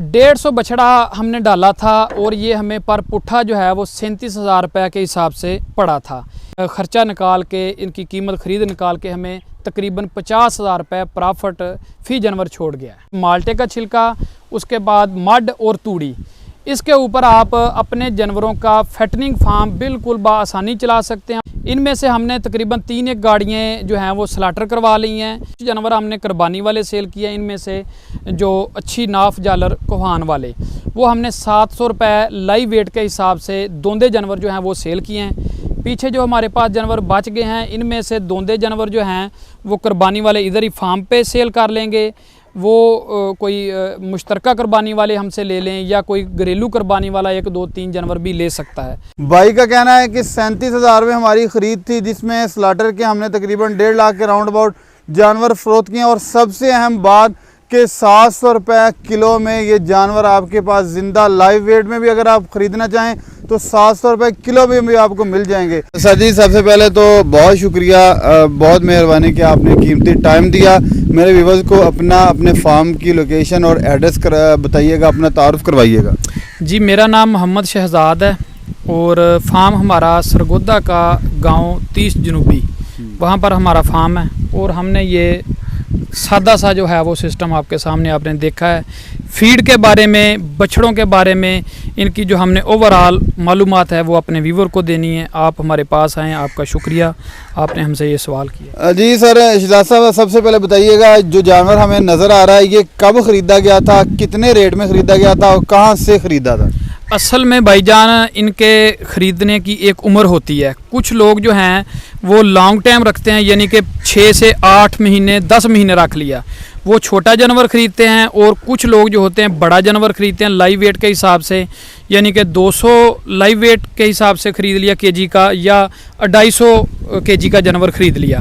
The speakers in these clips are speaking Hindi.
150 बछड़ा हमने डाला था और ये हमें पर पुट्ठा जो है वो 37,000 रुपये के हिसाब से पड़ा था। ख़र्चा निकाल के इनकी कीमत ख़रीद निकाल के हमें तकरीबन 50,000 रुपये प्रॉफिट फ़ी जानवर छोड़ गया है। माल्टे का छिलका, उसके बाद मड और तूड़ी, इसके ऊपर आप अपने जानवरों का फैटनिंग फार्म बिल्कुल बआसानी चला सकते हैं। इनमें से हमने तकरीबन 3 गाड़ियाँ जो हैं वो स्लाटर करवा ली हैं। जानवर हमने कुर्बानी वाले सेल किए हैं। इनमें से जो अच्छी नाफ जालर कोहान वाले वो हमने 700 रुपये लाइव वेट के हिसाब से दोंदे जानवर जो हैं वो सेल किए हैं। पीछे जो हमारे पास जानवर बच गए हैं, इनमें से दोंदे जानवर जो हैं वो कुर्बानी वाले इधर ही फार्म पे सेल कर लेंगे। वो कोई मुश्तरका कुर्बानी वाले हमसे ले लें या कोई घरेलू कुर्बानी वाला 1, 2, 3 जानवर भी ले सकता है। भाई का कहना है कि 37,000 में हमारी ख़रीद थी, जिसमें स्लाटर के हमने तकरीबन 1.5 लाख के राउंड अबाउट जानवर फ़रोख्त किए। और सबसे अहम बात कि 700 रुपये किलो में ये जानवर आपके पास ज़िंदा लाइव वेट में भी अगर आप ख़रीदना चाहें तो 700 रुपये किलो में भी आपको मिल जाएंगे। सर जी, सबसे पहले तो बहुत शुक्रिया, बहुत मेहरबानी कि आपने कीमती टाइम दिया। मेरे व्यूअर्स को अपने फार्म की लोकेशन और एड्रेस बताइएगा, अपना तारुफ करवाइएगा। जी, मेरा नाम मोहम्मद शहजाद है और फार्म हमारा सरगोदा का गांव 30 जनूबी, वहाँ पर हमारा फार्म है। और हमने ये सादा सा जो है वो सिस्टम आपके सामने आपने देखा है। फीड के बारे में, बछड़ों के बारे में, इनकी जो हमने ओवरऑल मालूमात है वो अपने व्यूवर को देनी है। आप हमारे पास आएँ, आपका शुक्रिया, आपने हमसे ये सवाल किया। जी सर, शहजाद साहब सबसे पहले बताइएगा, जो जानवर हमें नज़र आ रहा है ये कब ख़रीदा गया था, कितने रेट में ख़रीदा गया था और कहाँ से ख़रीदा था? असल में भाईजान, इनके ख़रीदने की एक उम्र होती है। कुछ लोग जो हैं वो लॉन्ग टाइम रखते हैं, यानी कि 6 से 8 महीने 10 महीने रख लिया, वो छोटा जानवर ख़रीदते हैं। और कुछ लोग जो होते हैं बड़ा जानवर ख़रीदते हैं लाइव वेट के हिसाब से, यानी कि 200 लाइव वेट के हिसाब से ख़रीद लिया केजी का, या 250 केजी का जानवर ख़रीद लिया।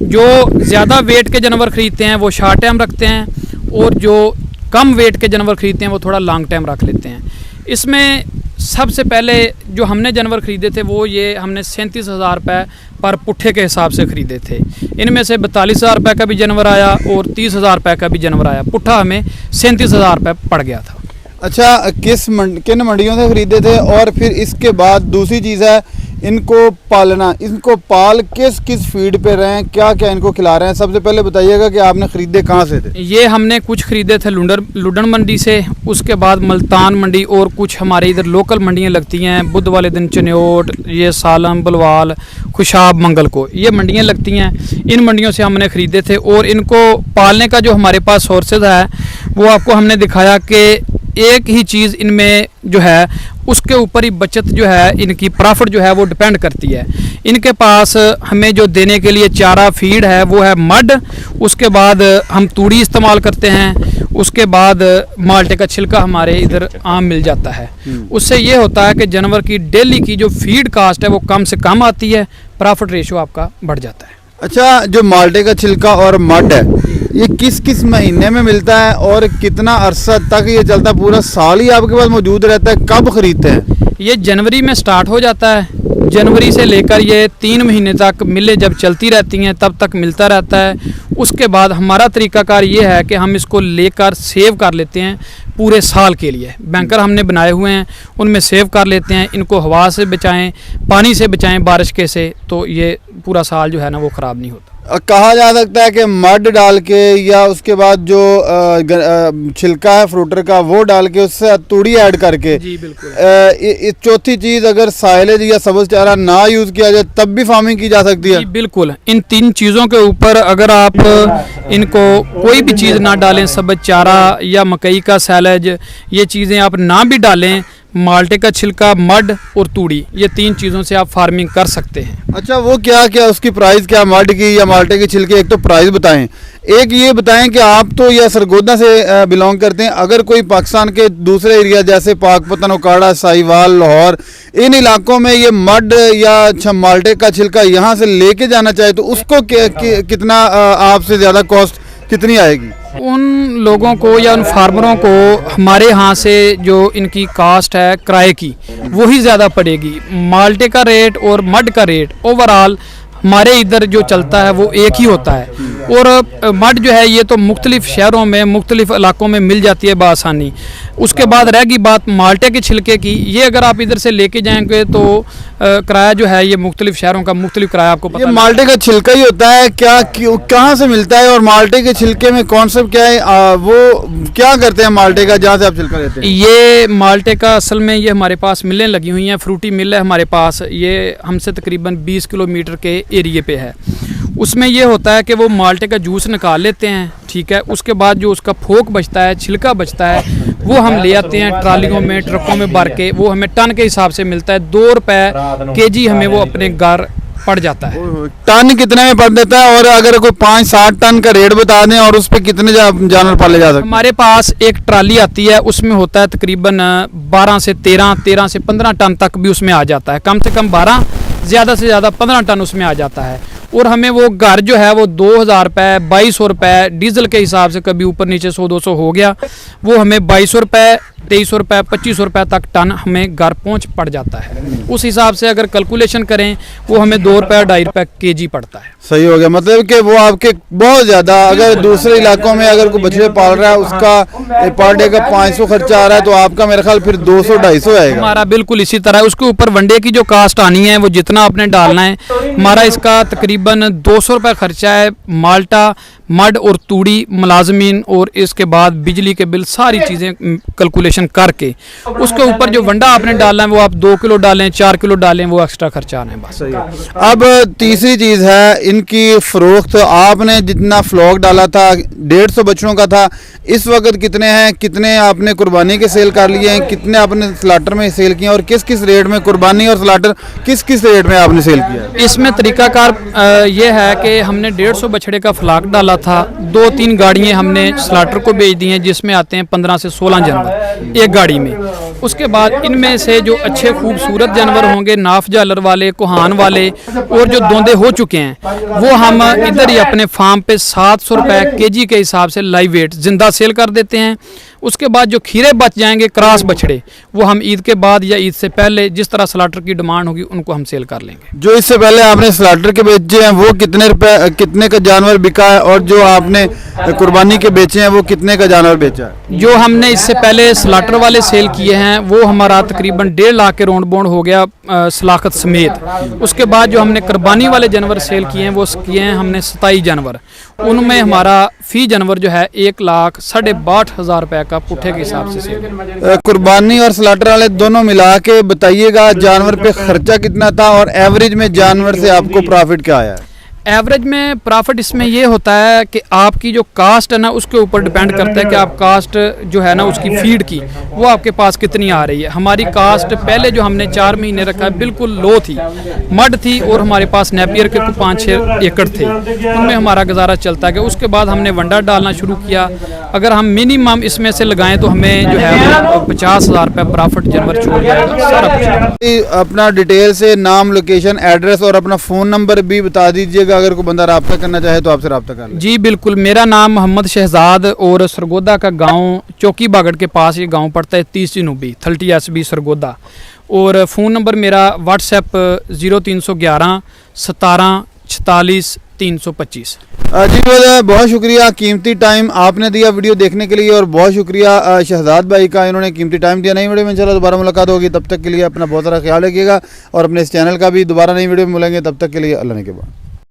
जो ज़्यादा वेट के जानवर ख़रीदते हैं वो शॉर्ट टाइम रखते हैं, और जो कम वेट के जानवर ख़रीदते हैं वो थोड़ा लॉन्ग टाइम रख लेते हैं। इसमें सबसे पहले जो हमने जानवर ख़रीदे थे वो ये हमने 37,000 रुपये पर पुट्ठे के हिसाब से ख़रीदे थे। इनमें से 42,000 रुपये का भी जानवर आया और 30,000 रुपये का भी जानवर आया। पुट्ठा हमें 37,000 रुपये पड़ गया था। अच्छा, किन मंडियों से ख़रीदे थे? और फिर इसके बाद दूसरी चीज़ है इनको पालना, इनको पाल किस फीड पे रहे हैं, क्या क्या इनको खिला रहे हैं? सबसे पहले बताइएगा कि आपने ख़रीदे कहाँ से थे? ये हमने कुछ ख़रीदे थे लुडन मंडी से, उसके बाद मुल्तान मंडी, और कुछ हमारे इधर लोकल मंडियाँ लगती हैं बुध वाले दिन, चन्योट, ये सालम, बलवाल, खुशाब, मंगल को, ये मंडियाँ लगती हैं। इन मंडियों से हमने ख़रीदे थे। और इनको पालने का जो हमारे पास सोर्सेज है वो आपको हमने दिखाया कि एक ही चीज़ इनमें जो है उसके ऊपर ही बचत जो है, इनकी प्रॉफिट जो है वो डिपेंड करती है। इनके पास हमें जो देने के लिए चारा फीड है वो है मड, उसके बाद हम तूड़ी इस्तेमाल करते हैं, उसके बाद माल्टे का छिलका हमारे इधर आम मिल जाता है। उससे ये होता है कि जानवर की डेली की जो फीड कास्ट है वो कम से कम आती है, प्रॉफिट रेशो आपका बढ़ जाता है। अच्छा, जो माल्टे का छिलका और मड है ये किस महीने में मिलता है और कितना अरसा तक ये चलता? पूरा साल ही आपके पास मौजूद रहता है? कब खरीदते हैं? ये जनवरी में स्टार्ट हो जाता है। जनवरी से लेकर ये 3 महीने तक मिलें जब चलती रहती हैं तब तक मिलता रहता है। उसके बाद हमारा तरीकाकार ये है कि हम इसको लेकर सेव कर लेते हैं पूरे साल के लिए। बैंकर हमने बनाए हुए हैं, उनमें सेव कर लेते हैं। इनको हवा से बचाएं, पानी से बचाएं, बारिश के से, तो ये पूरा साल जो है ना वो ख़राब नहीं होता। कहा जा सकता है कि मड डाल के या उसके बाद जो छिलका है फ्रूटर का वो डाल के उससे तूड़ी ऐड करके, जी बिल्कुल, चौथी चीज़ अगर साइलेज या सब्ज़ चारा ना यूज़ किया जाए तब भी फार्मिंग की जा सकती है? जी बिल्कुल। इन 3 चीज़ों के ऊपर अगर आप इनको कोई भी चीज़ ना डालें, सब्ज़ चारा या मकई का साइलेज, ये चीज़ें आप ना भी डालें, माल्टे का छिलका, मड और तूड़ी, ये 3 चीज़ों से आप फार्मिंग कर सकते हैं। अच्छा, वो क्या उसकी प्राइस क्या, मड की या माल्टे के छिलके? एक तो प्राइस बताएं, एक ये बताएं कि आप तो या सरगोदा से बिलोंग करते हैं, अगर कोई पाकिस्तान के दूसरे एरिया जैसे पाकपतन, ओकाड़ा, साहिवाल, लाहौर, इन इलाकों में ये मड या माल्टे का छिलका यहाँ से लेके जाना चाहे तो उसको कितना आपसे ज़्यादा कॉस्ट कितनी आएगी? उन लोगों को या उन फार्मरों को हमारे यहाँ से जो इनकी कास्ट है किराए की, वही ज़्यादा पड़ेगी। माल्टे का रेट और मड का रेट ओवरऑल हमारे इधर जो चलता है वो एक ही होता है। और मड जो है ये तो मुख्तलिफ शहरों में मुख्तलिफ इलाकों में मिल जाती है बआसानी। उसके बाद रहेगी बात माल्टे के छिलके की। ये अगर आप इधर से लेके जाएंगे तो किराया जो है ये मुख्तलिफ शहरों का मुख्तलिफ किराया आपको पता ये माल्टे का छिलका ही होता है क्या, कहाँ से मिलता है और माल्टे के छिलके में कॉन्सेप्ट क्या है, वो क्या करते हैं माल्टे का जहाँ से आप छिलका लेते हैं? ये माल्टे का असल में ये हमारे पास मिलें लगी हुई हैं, फ्रूटी मिल है हमारे पास, ये हमसे तकरीबन 20 किलोमीटर के एरिए पे है। उसमें ये होता है कि वो माल्टे का जूस निकाल लेते हैं, ठीक है। उसके बाद जो उसका फोक बचता है, छिलका बचता है, वो हम ले आते हैं ट्रालियों में, ट्रकों में भर के। वो हमें टन के हिसाब से मिलता है, 2 रुपए केजी हमें वो अपने घर पड़ जाता है। टन कितने में पड़ देता है? और अगर कोई 5-7 टन का रेट बता दें और उस पर कितने जानवर पाले जा सकते हैं? हमारे पास एक ट्राली आती है, उसमें होता है तकरीबन 12 से 13, 13 से 15 टन तक भी उसमें आ जाता है। कम से कम 12, ज़्यादा से ज़्यादा 15 टन उसमें आ जाता है। और हमें वो घर जो है वो 2000 रुपये, 2200 रुपये डीजल के हिसाब से, कभी ऊपर नीचे 100-200 हो गया, वो हमें 2200 रुपये, 2300 रुपये, 2500 रुपये तक टन हमें घर पहुंच पड़ जाता है। उस हिसाब से अगर कैलकुलेशन करें वो हमें 2 रुपये 2.5 रुपये केजी पड़ता है। सही हो गया, मतलब कि वो आपके बहुत ज़्यादा, अगर दूसरे इलाकों में अगर कोई बछड़े पाल रहा है उसका पर डे का 500 खर्चा आ रहा है, तो आपका मेरे ख्याल फिर 200-250 आएगा। हमारा बिल्कुल इसी तरह है। उसके ऊपर वनडे की जो कास्ट आनी है वो जितना आपने डालना है, हमारा इसका तकरीबन 200 रुपये खर्चा है। माल्टा, मड और तूड़ी, मुलाजमीन और इसके बाद बिजली के बिल, सारी चीज़ें कैलकुलेशन करके उसके ऊपर जो वंडा आपने डालना है वो आप 2 किलो डालें, 4 किलो डालें, वो एक्स्ट्रा खर्चा आना है बस। अब तीसरी चीज़ है इनकी फ़रोख्त। आपने जितना फ्लॉक डाला था 150 बछड़ों का था, इस वक्त कितने हैं, कितने आपने कुर्बानी के सेल कर लिए हैं, कितने आपने स्लाटर में सेल किए, और किस किस रेट में कुर्बानी और स्लाटर किस किस रेट में आपने सेल किया है? इसमें तरीकाकार ये है कि हमने 150 बछड़े का फ्लाक डाला था, 2-3 गाड़ियाँ हमने स्लाटर को भेज दी हैं, जिसमें आते हैं 15 से 16 जानवर एक गाड़ी में। उसके बाद इनमें से जो अच्छे खूबसूरत जानवर होंगे, नाफ जालर वाले, कोहान वाले और जो दोंदे हो चुके हैं, वो हम इधर ही अपने फार्म पे 700 रुपये केजी के हिसाब से लाइव वेट जिंदा सेल कर देते हैं। उसके बाद जो खीरे बच जाएंगे क्रॉस बछड़े, वो हम ईद के बाद या ईद से पहले जिस तरह स्लाटर की डिमांड होगी उनको हम सेल कर लेंगे। जो इससे पहले आपने स्लाटर के बेचे हैं वो कितने रुपए, कितने का जानवर बिका है, और जो आपने कुर्बानी के बेचे हैं वो कितने का जानवर बेचा है? जो हमने इससे पहले स्लाटर वाले सेल किए हैं वो हमारा तकरीबन 1.5 लाख के राउंड बाउंड हो गया सलाखत समेत। उसके बाद जो हमने कुर्बानी वाले जानवर सेल किए हैं वो किए हैं हमने 27 जानवर। उनमें हमारा फी जानवर जो है 1,62,500 रुपये का पुट्ठे के हिसाब से सेल। कुर्बानी और स्लाटर वाले दोनों मिला के बताइएगा जानवर पे खर्चा कितना था और एवरेज में जानवर से आपको प्रॉफिट क्या आया है? एवरेज में प्रॉफिट इसमें ये होता है कि आपकी जो कास्ट है ना उसके ऊपर डिपेंड करता है कि आप कास्ट जो है ना उसकी फीड की वो आपके पास कितनी आ रही है। हमारी कास्ट पहले जो हमने 4 महीने रखा है बिल्कुल लो थी, मड थी, और हमारे पास नेपियर के 5-6 एकड़ थे, उनमें हमारा गुजारा चलता है। कि उसके बाद हमने वंडा डालना शुरू किया। अगर हम मिनिमम इसमें से लगाएं तो हमें जो है 50,000 रुपये प्रॉफिट जनवर छूट जाएगा सारा कुछ। अपना डिटेल से नाम, लोकेशन, एड्रेस और अपना फ़ोन नंबर भी बता दीजिएगा, अगर कोई बंदा रब्ता करना चाहे तो आपसे रब्ता कर ले। जी बिल्कुल, मेरा नाम मोहम्मद शहजाद और सरगोदा का गांव चौकी बागड़ के पास ये गांव पड़ता है, 30 जनूबी 30 SB सरगोदा। और फ़ोन नंबर मेरा व्हाट्सएप 0311 17 46 325। जी बहुत शुक्रिया, कीमती टाइम आपने दिया वीडियो देखने के लिए, और बहुत शुक्रिया शहजाद भाई का, इन्होंने कीमती टाइम दिया। नई वीडियो में इंशाल्लाह दोबारा मुलाकात होगी, तब तक के लिए अपना बहुत सारा ख्याल रखिएगा, और अपने इस चैनल का भी दोबारा नई वीडियो में मिलेंगे, तब तक के लिए अल्लाह ने के बाद।